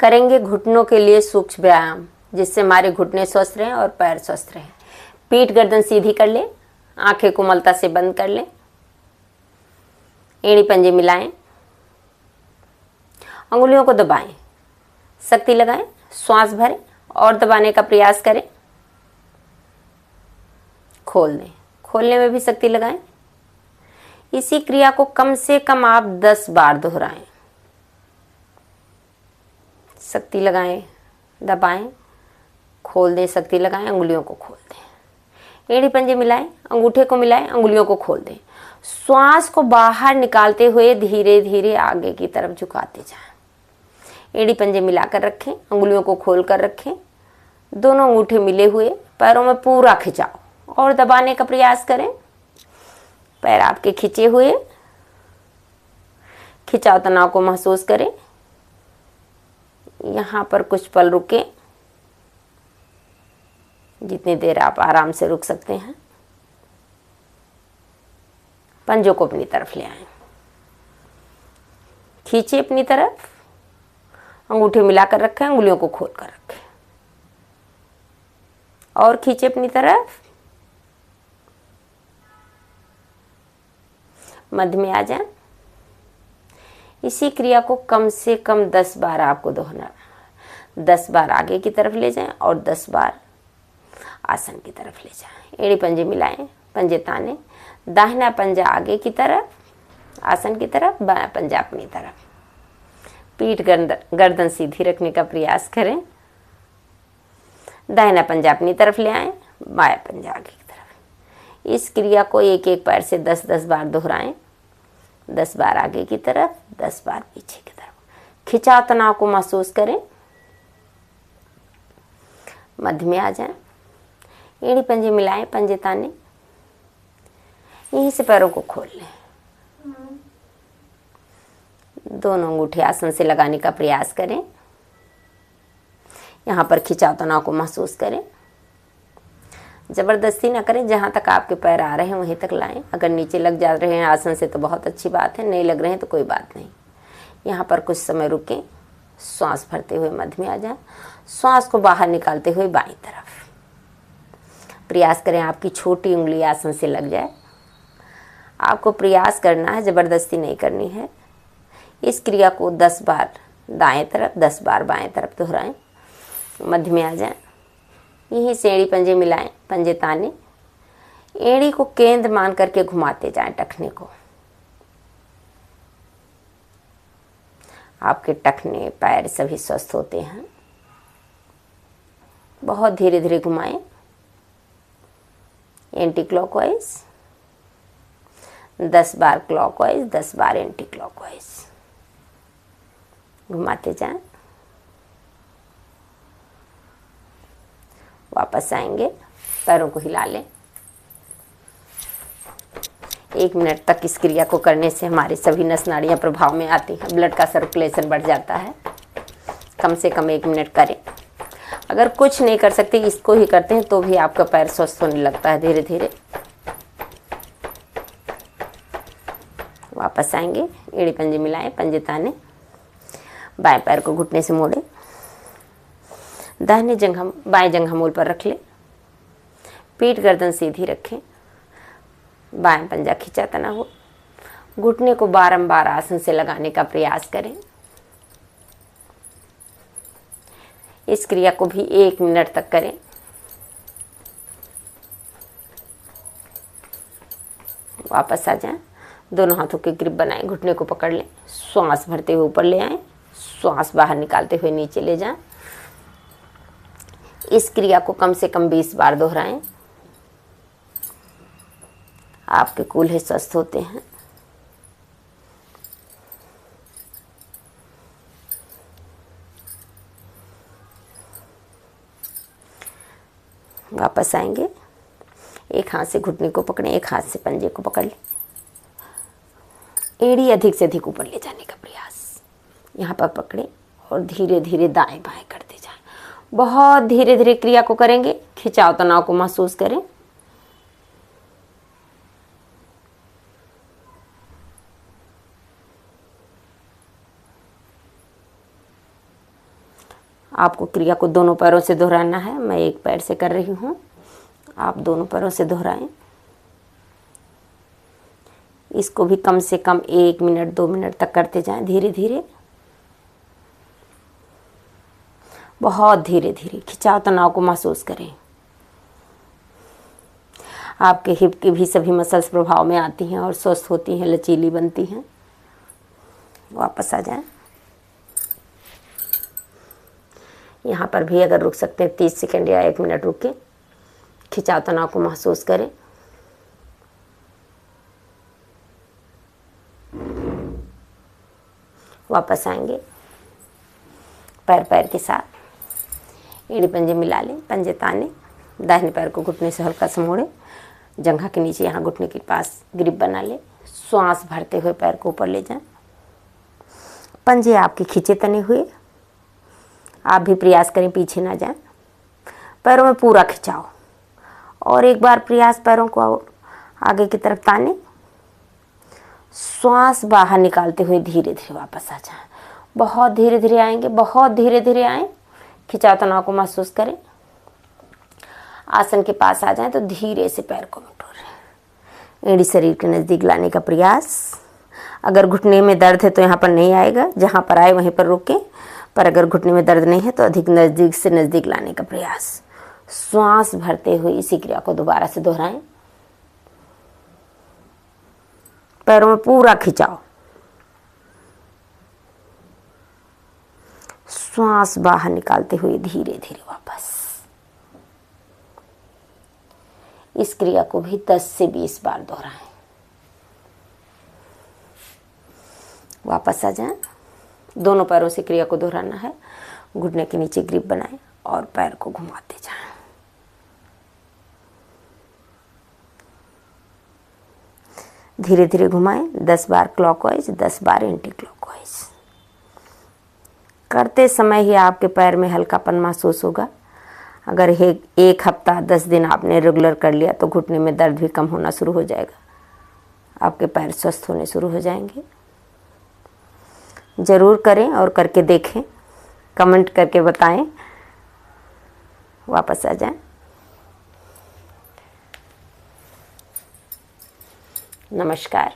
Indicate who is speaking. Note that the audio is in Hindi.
Speaker 1: करेंगे घुटनों के लिए सूक्ष्म व्यायाम, जिससे हमारे घुटने स्वस्थ रहें और पैर स्वस्थ रहें। पीठ गर्दन सीधी कर ले, आंखें कोमलता से बंद कर लें, एड़ी पंजे मिलाएं, अंगुलियों को दबाएं, शक्ति लगाएं, श्वास भरें और दबाने का प्रयास करें। खोल दें, खोलने में भी शक्ति लगाएं। इसी क्रिया को कम से कम आप 10 बार दोहराएं। शक्ति लगाएं, दबाएं, खोल दें, शक्ति लगाएं, अंगुलियों को खोल दें। एड़ी पंजे मिलाएं, अंगूठे को मिलाएं, अंगुलियों को खोल दें। श्वास को बाहर निकालते हुए धीरे धीरे आगे की तरफ झुकाते जाएं। एड़ी पंजे मिलाकर रखें, अंगुलियों को खोल कर रखें, दोनों अंगूठे मिले हुए, पैरों में पूरा खिंचाव और दबाने का प्रयास करें। पैर आपके खिंचे हुए, खिंचाव तनाव को महसूस करें। यहां पर कुछ पल रुकें, जितनी देर आप आराम से रुक सकते हैं। पंजों को अपनी तरफ ले आएं, खींचे अपनी तरफ, अंगूठे मिलाकर रखें, अंगुलियों को खोल कर रखें और खींचे अपनी तरफ। मध्य में आ जाए। इसी क्रिया को कम से कम 10 बार आपको दोहराना। 10 बार आगे की तरफ ले जाएं और 10 बार आसन की तरफ ले जाएं। एड़ी पंजे मिलाएं, पंजे ताने, दाहिना पंजा आगे की तरफ, आसन की तरफ, बायां पंजा अपनी तरफ। पीठ गर्दन सीधी रखने का प्रयास करें। दाहिना पंजा अपनी तरफ ले आएं, बायां पंजा आगे की तरफ। इस क्रिया को एक एक पैर से 10-10 बार दोहराएं। 10 बार आगे की तरफ, 10 बार पीछे की तरफ। खिंचाव तनाव को महसूस करें। मध्य में आ जाएं। एड़ी पंजे मिलाएं, पंजे ताने, यहीं से पैरों को खोल लें। दोनों अंगूठे आसन से लगाने का प्रयास करें। यहां पर खिंचाव तनाव को महसूस करें। जबरदस्ती ना करें, जहां तक आपके पैर आ रहे हैं वहीं तक लाएं। अगर नीचे लग जा रहे हैं आसन से तो बहुत अच्छी बात है, नहीं लग रहे हैं तो कोई बात नहीं। यहां पर कुछ समय रुकें, श्वास भरते हुए मध्य में आ जाए। श्वास को बाहर निकालते हुए बाईं तरफ प्रयास करें आपकी छोटी उंगली आसन से लग जाए। आपको प्रयास करना है, जबरदस्ती नहीं करनी है। इस क्रिया को 10 बार दाएं तरफ, 10 बार बाएं तरफ दोहराएं। मध्य में आ जाएं। यहीं से एड़ी पंजे मिलाएं, पंजे ताने, एड़ी को केंद्र मान करके घुमाते जाएं टखने को। आपके टखने, पैर सभी स्वस्थ होते हैं। बहुत धीरे धीरे घुमाएं। एंटी क्लॉकवाइज, 10 बार क्लॉकवाइज, 10 बार एंटी क्लॉकवाइज घुमाते जाएं। वापस आएंगे, पैरों को हिला लें। 1 मिनट तक इस क्रिया को करने से हमारी सभी नस नाड़ियां प्रभाव में आती हैं, ब्लड का सर्कुलेशन बढ़ जाता है। कम से कम 1 मिनट करें। अगर कुछ नहीं कर सकते, इसको ही करते हैं तो भी आपका पैर स्वस्थ होने लगता है धीरे धीरे। वापस आएंगे, एड़ी पंजे मिलाएं, पंजे ताने, बाएं पैर को घुटने से मोड़ें, दाहिने जंघा बाएं जंघा मूल पर रख लें, पीठ गर्दन सीधी रखें, बाएं पंजा खींचा तना हो, घुटने को बारंबार आसन से लगाने का प्रयास करें। इस क्रिया को भी 1 मिनट तक करें। वापस आ जाएं, दोनों हाथों के ग्रिप बनाएं, घुटने को पकड़ लें, श्वास भरते हुए ऊपर ले आएं, श्वास बाहर निकालते हुए नीचे ले जाएं। इस क्रिया को कम से कम 20 बार दोहराएं। आपके कूल्हे स्वस्थ होते हैं। वापस आएंगे, एक हाथ से घुटने को पकड़ें, एक हाथ से पंजे को पकड़ लें। एड़ी अधिक से अधिक ऊपर ले जाने का प्रयास, यहाँ पर पकड़ें और धीरे धीरे दाएं बाएं करते जाएं। बहुत धीरे धीरे क्रिया को करेंगे। खिंचाव तनाव को महसूस करें। आपको क्रिया को दोनों पैरों से दोहराना है। मैं एक पैर से कर रही हूँ, आप दोनों पैरों से दोहराएं। इसको भी कम से कम 1 मिनट 2 मिनट तक करते जाएं, धीरे धीरे, बहुत धीरे धीरे। खिंचाव तनाव को महसूस करें। आपके हिप की भी सभी मसल्स प्रभाव में आती हैं और स्वस्थ होती हैं, लचीली बनती हैं। वापस आ जाएं। यहाँ पर भी अगर रुक सकते हैं 30 सेकंड या 1 मिनट रुके, खिंचाव तनाव को महसूस करें। वापस आएंगे। पैर पैर के साथ एड़ी पंजे मिला लें, पंजे ताने। दाहिने पैर को घुटने से हल्का सा मोड़े, जंघा के नीचे यहाँ घुटने के पास ग्रिप बना ले। श्वास भरते हुए पैर को ऊपर ले जाएं। पंजे आपके खींचे तने हुए, आप भी प्रयास करें पीछे ना जाएं। पैरों में पूरा खिंचाव, और एक बार प्रयास पैरों को आगे की तरफ ताने। श्वास बाहर निकालते हुए धीरे धीरे वापस आ जाएं। बहुत धीरे धीरे आएंगे, बहुत धीरे धीरे आएं। खिंचाव तनाव को महसूस करें। आसन के पास आ जाएं तो धीरे से पैर को बटोरें। एड़ी शरीर के नज़दीक लाने का प्रयास। अगर घुटने में दर्द है तो यहाँ पर नहीं आएगा, जहाँ पर आए वहीं पर रुकें। पर अगर घुटने में दर्द नहीं है तो अधिक नज़दीक से नज़दीक लाने का प्रयास। श्वास भरते हुए इसी क्रिया को दोबारा से दोहराएं। पैरों में पूरा खिंचाव, श्वास बाहर निकालते हुए धीरे धीरे वापस। इस क्रिया को भी 10 से 20 बार दोहराएं। वापस आ जाएं। दोनों पैरों से क्रिया को दोहराना है। घुटने के नीचे ग्रिप बनाएं और पैर को घुमाते जाएं। धीरे धीरे घुमाएं। 10 बार क्लॉकवाइज, 10 बार एंटी क्लॉकवाइज। करते समय ही आपके पैर में हल्कापन महसूस होगा। अगर एक हफ्ता 10 दिन आपने रेगुलर कर लिया तो घुटने में दर्द भी कम होना शुरू हो जाएगा। आपके पैर स्वस्थ होने शुरू हो जाएंगे। ज़रूर करें और करके देखें, कमेंट करके बताएं। वापस आ जाएं। नमस्कार।